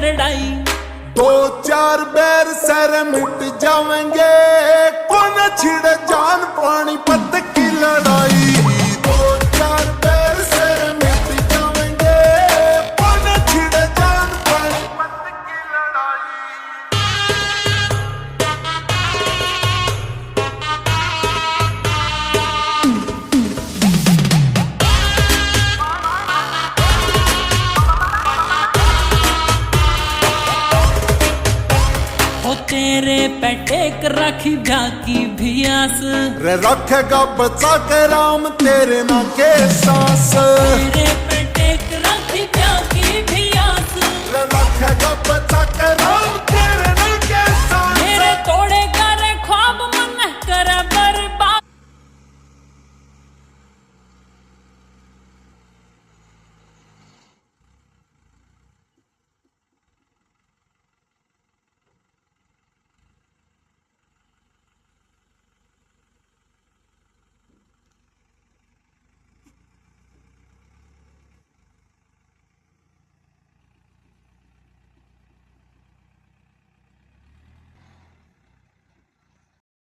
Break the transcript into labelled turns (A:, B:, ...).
A: करड़ाई।
B: दो चार बैर सर मिट जावेंगे, कौन छिड़ जान पानीपत की लड़ाई। दो चार बैर सर मिट जावेंगे, कौन छिड़ जान पानीपत की लड़ाई।
A: हो तेरे पे टेक रखी जाकी भी आस,
B: रे रखेगा बचा के राम तेरे ना के सास।
A: तेरे पे टेक रखी जाकी भी आस,
B: रे रखेगा बचा के